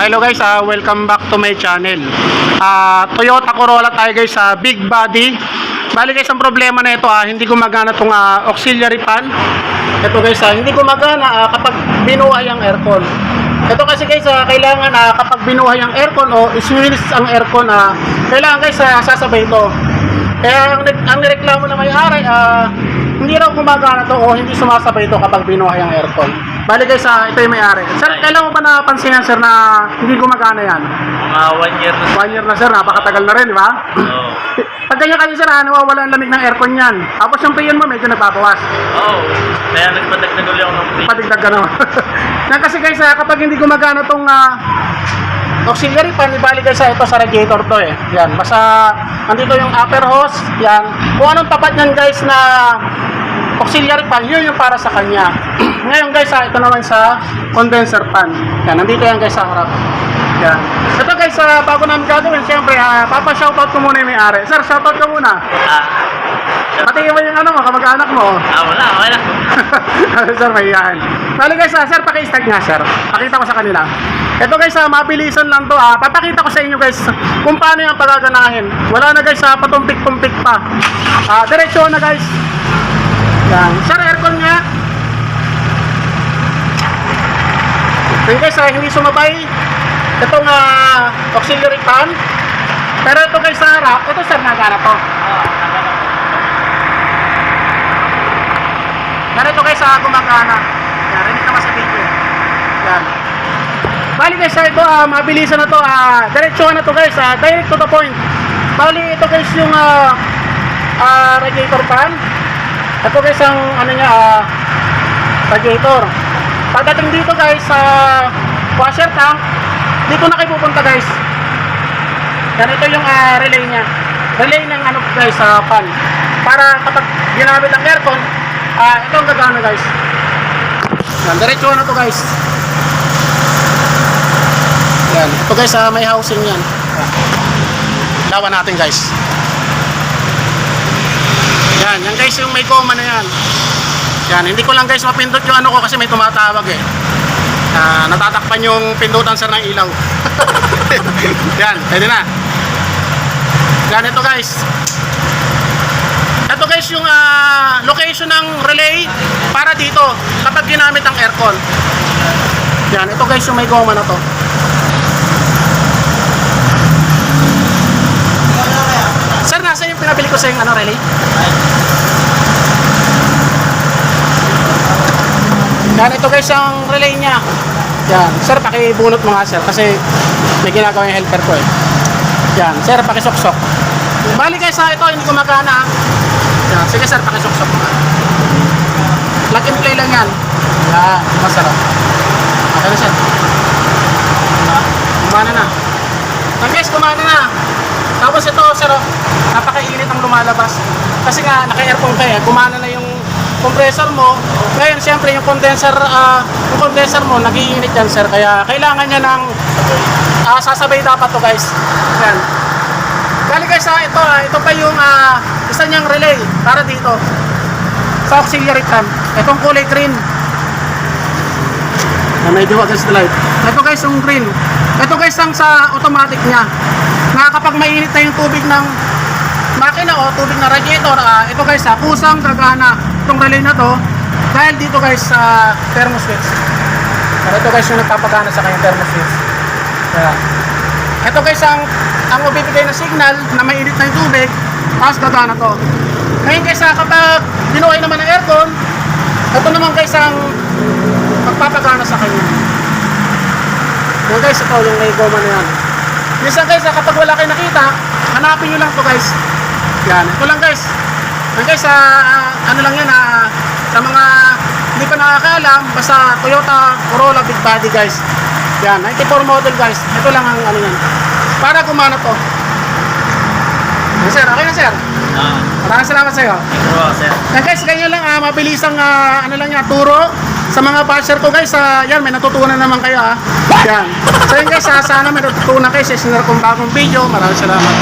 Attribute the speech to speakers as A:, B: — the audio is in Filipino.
A: Hello guys, welcome back to my channel. Toyota Corolla tayo guys sa big body. Bali guys, ang problema na ito hindi gumagana tong auxiliary fan. Ito guys, hindi gumagana kapag binuhay ang aircon. Ito kasi guys, kailangan kapag binuhay ang aircon o iswinis ang aircon, kailangan guys sasabay ito. Kaya ang nireklamo na may-ari, hindi raw gumagana to o hindi sumasabay ito kapag binuhay ang aircon. Bali guys, ito yung may-ari. Sir, kailan mo ba napansin yan sir na hindi gumagana yan?
B: 1 year na.
A: 1 year na sir, napakatagal na rin, di ba?
B: Oo.
A: Pag ganyan kasi sir, nawawala ang lamig ng aircon yan. Tapos yung piyon mo medyo nagbabawas.
B: Oo. Kaya nagpadagdag ulit ako ng free.
A: Patigdag ka naman. Yan kasi guys, kapag hindi gumagana tong auxiliary fan, ibalik guys ito sa radiator to eh. Yan, basta andito yung upper hose, yan. Kung anong tapat niyan guys na auxiliary fan, yun yung para sa kanya. Ngayon guys, ito naman sa condenser fan. Yan, nandito yan guys sa harap. Yan. Ito guys, bago namin gagawin, siyempre, papa-shoutout ko muna yung may-ari. Sir, shoutout ka muna. Pati mo yung kamag-anak mo.
B: Wala, wala.
A: Sir, mahihain. Bali guys, sir, paki-start nga sir. Pakita ko sa kanila. Ito guys, mabilisan lang to. Papakita ko sa inyo guys kung paano yung pagaganahin. Wala na guys, patumpik-tumpik pa. Diretso na guys. Yan. Sir, aircon nga. So guys, hindi sumabay itong auxiliary fan. Pero ito guys sa harap, ito sir, nagana to. Ganito guys, gumagana. Yan, rinig naman sa video. Yan. Bali guys, ito, mabilisan na to. Diretso na to guys, direct to the point. Bali, ito guys yung radiator fan. Ito guys ang radiator. Pagdating dito guys sa washer tank, dito na kayo pupunta guys. Ganito yung relay niya. Relay ng guys sa fan. Para kapag ginamit ang aircon, ito ang gagana guys. Yan, diretso na to guys. Yan, ito guys, may housing yan. Lawan natin guys. Yan, yan guys yung may coma na yan. Yan, hindi ko lang guys mapindot yung ko kasi may tumatawag eh. Natatakpan yung pindutan sir ng ilaw. Yan, pwede na. Yan, ito guys. Ito guys yung location ng relay para dito kapag ginamit ang aircon. Yan, ito guys yung may goma na to. Sir, nasa yung pinabili ko sa yung relay? Yan, ito guys ang relay niya. Yan, sir, pakibunot mo nga sir kasi may ginagawa yung helper ko eh. Yan, sir, pakisuksok. Bali guys, ito hindi gumagana. Yan, sige sir, pakisuksok mo. Plug and play lang yan. Yan, masarap. Okay na sir. Kumana na. Yan guys, kumana na. Tapos ito sir, napakainit ang lumalabas. Kasi nga, naka-aircon kayo, kumana na yung compressor mo. Ngayon, siyempre, yung condenser mo, nag-iinit yan, sir. Kaya, kailangan niya ng sasabay dapat to, guys. Yan. Bali, guys, ito pa yung isa niyang relay para dito. Sa auxiliary fan. Itong kulay green. Na medyo against the light. Ito, guys, yung green. Ito, guys, ang sa automatic niya. Na kapag mainit na yung tubig ng makina o tubig na radiator, ito guys, kusang gagana itong relay na to dahil dito guys sa thermo switch. Ito guys yung nagpapagana sa kanyang thermo switch. Kaya ito guys ang mabibigay na signal na mainit na yung tubig, tapos gagana to. Ngayon guys, kapag binuhay naman ang aircon, ito naman guys ang magpapagana sa kanya. Yan guys, ito yung may goma na yan. Minsan guys, kapag wala kayo nakita, hanapin nyo lang to guys. Yan, ito lang guys. Yan guys, ano lang yan, sa mga hindi pa nakakaalam, basta Toyota Corolla big body guys. Yan, 94 model guys. Ito lang ang yan. Para gumana to. Yan sir, okay na sir. Maraming salamat sa iyo.
B: Sir.
A: Yan guys, ganyan lang, mabilisang lang yan, turo sa mga basher ko guys. Yan, may natutunan naman kayo Yan. So yan guys, sana may natutunan kayo sa sinara kong bagong video. Maraming salamat.